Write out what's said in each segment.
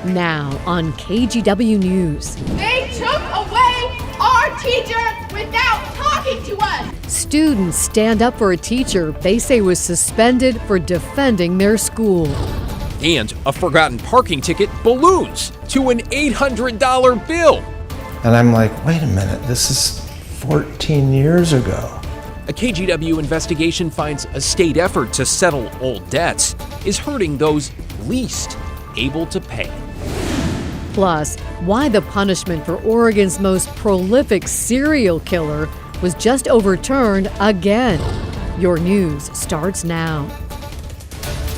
Now on KGW News. They took away our teacher without talking to us. Students stand up for a teacher they say was suspended for defending their school. And a forgotten parking ticket balloons to an $800 bill. And I'm like, wait a minute, this is 14 years ago. A KGW investigation finds a state effort to settle old debts is hurting those least able to pay. Plus, why the punishment for Oregon's most prolific serial killer was just overturned again. Your news starts now.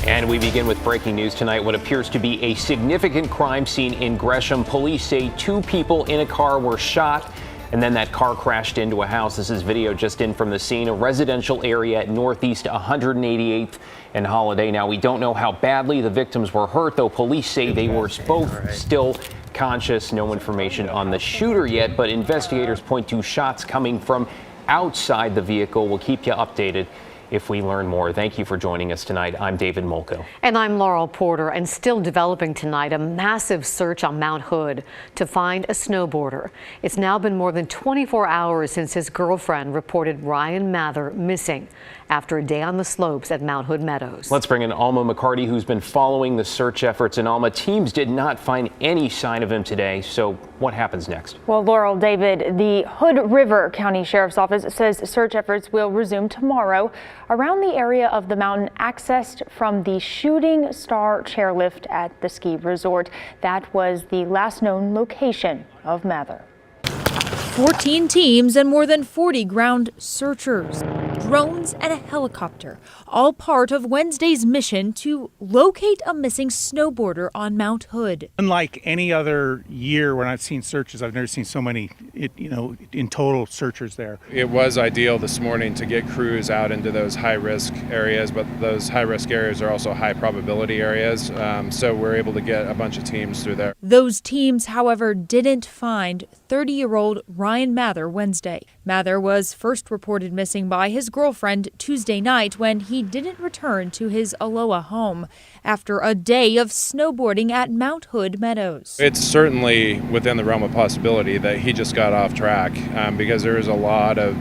And we begin with breaking news tonight. What appears to be a significant crime scene in Gresham. Police say 2 people in a car were shot, and then that car crashed into a house. This is video just in from the scene, a residential area at Northeast 188th and Holiday. Now, we don't know how badly the victims were hurt, though police say they were both still conscious. No information on the shooter yet, but investigators point to shots coming from outside the vehicle. We'll keep you updated if we learn more. Thank you for joining us tonight. I'm David Molko. And I'm Laurel Porter. And still developing tonight, a massive search on Mount Hood to find a snowboarder. It's now been more than 24 hours since his girlfriend reported Ryan Mather missing after a day on the slopes at Mount Hood Meadows. Let's bring in Alma McCarty, who's been following the search efforts. And Alma, teams did not find any sign of him today. So what happens next? Well, Laurel, David, the Hood River County Sheriff's Office says search efforts will resume tomorrow around the area of the mountain accessed from the Shooting Star chairlift at the ski resort. That was the last known location of Mather. 14 teams and more than 40 ground searchers, drones and a helicopter, all part of Wednesday's mission to locate a missing snowboarder on Mount Hood. Unlike any other year when I've seen searches, I've never seen so many, in total searchers there. It was ideal this morning to get crews out into those high-risk areas, but those high-risk areas are also high-probability areas, so we're able to get a bunch of teams through there. Those teams, however, didn't find 30-year-old Ryan Mather Wednesday. Mather was first reported missing by his girlfriend Tuesday night when he didn't return to his Aloha home after a day of snowboarding at Mount Hood Meadows. It's certainly within the realm of possibility that he just got off track because there is a lot of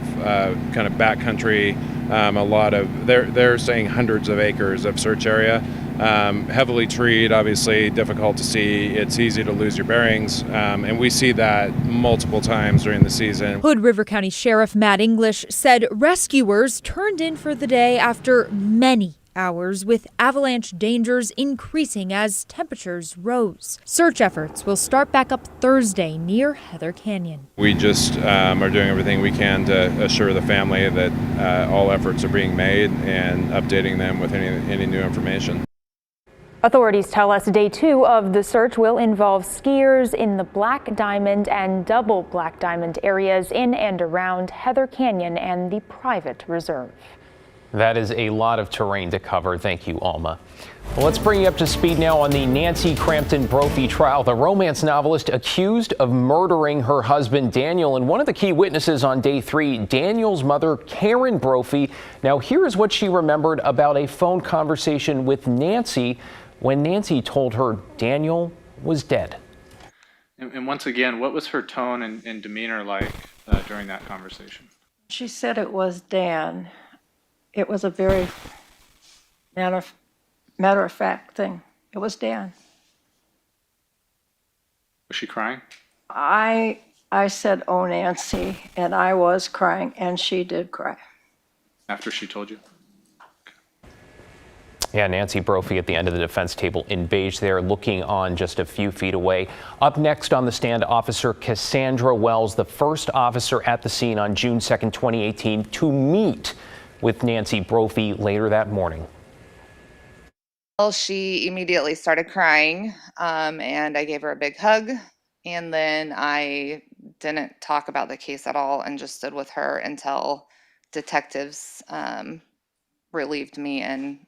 kind of backcountry, they're saying hundreds of acres of search area. Heavily treed, obviously difficult to see. It's easy to lose your bearings, and we see that multiple times during the season. Hood River County Sheriff Matt English said rescuers turned in for the day after many hours, with avalanche dangers increasing as temperatures rose. Search efforts will start back up Thursday near Heather Canyon. We just are doing everything we can to assure the family that all efforts are being made and updating them with any new information. Authorities tell us day 2 of the search will involve skiers in the Black Diamond and Double Black Diamond areas in and around Heather Canyon and the private reserve. That is a lot of terrain to cover. Thank you, Alma. Well, let's bring you up to speed now on the Nancy Crampton Brophy trial. The romance novelist accused of murdering her husband, Daniel, and one of the key witnesses on day 3, Daniel's mother, Karen Brophy. Now, here is what she remembered about a phone conversation with Nancy when Nancy told her Daniel was dead. And once again, what was her tone and demeanor like during that conversation? She said it was Dan. It was a very matter of fact thing. It was Dan. Was she crying? I said, "Oh, Nancy," and I was crying, and she did cry. After she told you? Yeah, Nancy Brophy at the end of the defense table in beige there, looking on just a few feet away. Up next on the stand, Officer Cassandra Wells, the first officer at the scene on June 2nd, 2018, to meet with Nancy Brophy later that morning. Well, she immediately started crying, and I gave her a big hug, and then I didn't talk about the case at all and just stood with her until detectives relieved me and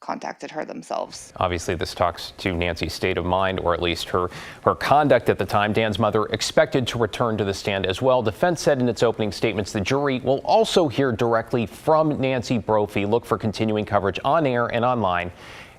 contacted her themselves. Obviously, this talks to Nancy's state of mind, or at least her conduct at the time. Dan's mother expected to return to the stand as well. Defense said in its opening statements the jury will also hear directly from Nancy Brophy. Look for continuing coverage on air and online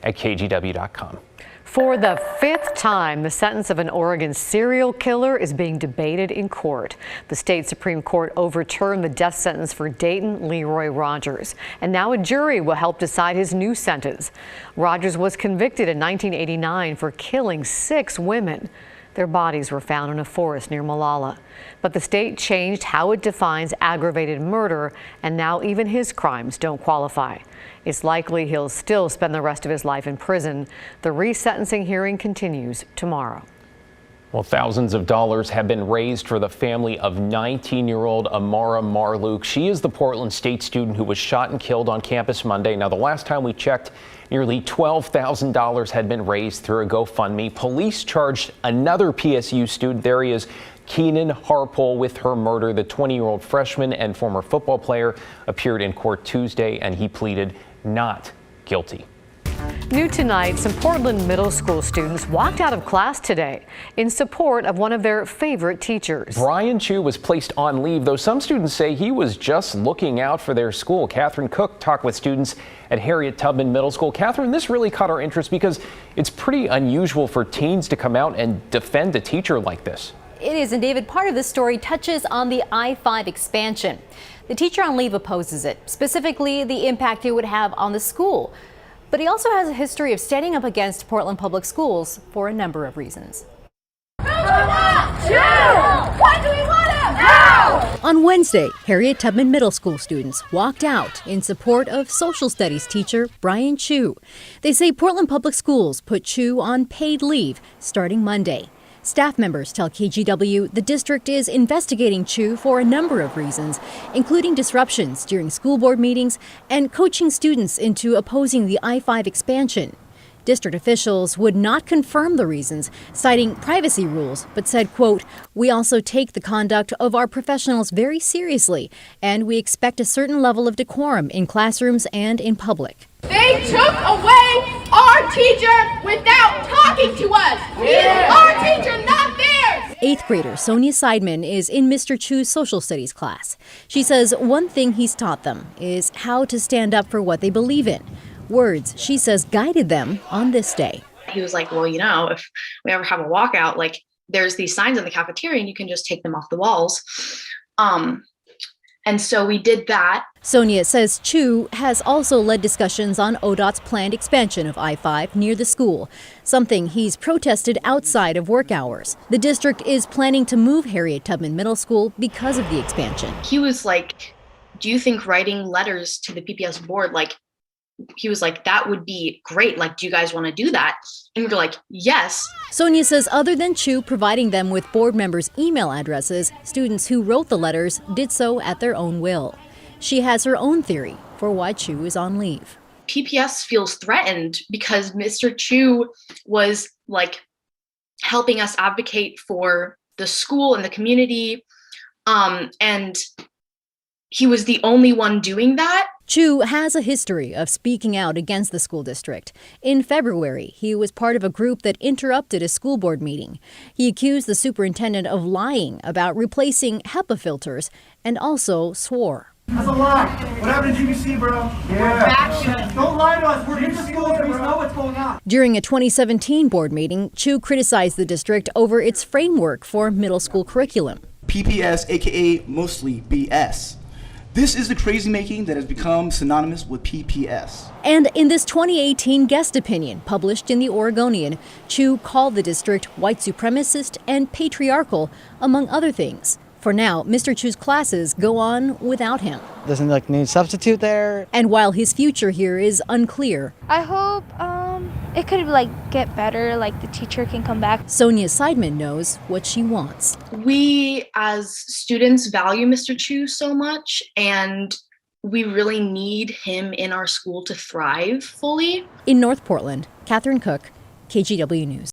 at KGW.com. For the fifth time, the sentence of an Oregon serial killer is being debated in court. The state Supreme Court overturned the death sentence for Dayton Leroy Rogers, and now a jury will help decide his new sentence. Rogers was convicted in 1989 for killing 6 women. Their bodies were found in a forest near Molalla. But the state changed how it defines aggravated murder, and now even his crimes don't qualify. It's likely he'll still spend the rest of his life in prison. The resentencing hearing continues tomorrow. Well, thousands of dollars have been raised for the family of 19-year-old Amara Marluke. She is the Portland State student who was shot and killed on campus Monday. Now, the last time we checked, nearly $12,000 had been raised through a GoFundMe. Police charged another PSU student. There he is, Keenan Harpole, with her murder. The 20-year-old freshman and former football player appeared in court Tuesday, and he pleaded not guilty. New tonight, some Portland middle school students walked out of class today in support of one of their favorite teachers. Brian Chu was placed on leave, though some students say he was just looking out for their school. Catherine Cook talked with students at Harriet Tubman Middle School. Catherine, this really caught our interest because it's pretty unusual for teens to come out and defend a teacher like this. It is, and David, part of the story touches on the I-5 expansion. The teacher on leave opposes it, specifically the impact it would have on the school. But he also has a history of standing up against Portland Public Schools for a number of reasons. On Wednesday, Harriet Tubman Middle School students walked out in support of social studies teacher Brian Chu. They say Portland Public Schools put Chu on paid leave starting Monday. Staff members tell KGW the district is investigating Chu for a number of reasons, including disruptions during school board meetings and coaching students into opposing the I-5 expansion. District officials would not confirm the reasons, citing privacy rules, but said, quote, "We also take the conduct of our professionals very seriously, and we expect a certain level of decorum in classrooms and in public." They took away our teacher without talking to us. He is our teacher, not theirs. 8th grader Sonia Seidman is in Mr. Chu's social studies class. She says one thing he's taught them is how to stand up for what they believe in. Words, she says, guided them on this day. He was like, well, you know, if we ever have a walkout, like there's these signs in the cafeteria and you can just take them off the walls. And so we did that. Sonia says Chu has also led discussions on ODOT's planned expansion of I-5 near the school, something he's protested outside of work hours. The district is planning to move Harriet Tubman Middle School because of the expansion. He was like, do you think writing letters to the PPS board, he was like, that would be great. Like, do you guys want to do that? And we were like, yes. Sonia says other than Chu providing them with board members' email addresses, students who wrote the letters did so at their own will. She has her own theory for why Chu is on leave. PPS feels threatened because Mr. Chu was like helping us advocate for the school and the community. And he was the only one doing that. Chu has a history of speaking out against the school district. In February, he was part of a group that interrupted a school board meeting. He accused the superintendent of lying about replacing HEPA filters and also swore. That's a lie. What happened to GBC, bro? Yeah. Don't lie to us. We're in the schools. We know what's going on. During a 2017 board meeting, Chu criticized the district over its framework for middle school curriculum. PPS, aka mostly BS. This is the crazy making that has become synonymous with PPS. And in this 2018 guest opinion published in the Oregonian, Chu called the district white supremacist and patriarchal, among other things. For now, Mr. Chu's classes go on without him. Doesn't need substitute there. And while his future here is unclear, I hope it could get better, like the teacher can come back. Sonia Seidman knows what she wants. We as students value Mr. Chu so much, and we really need him in our school to thrive fully. In North Portland, Catherine Cook, KGW News.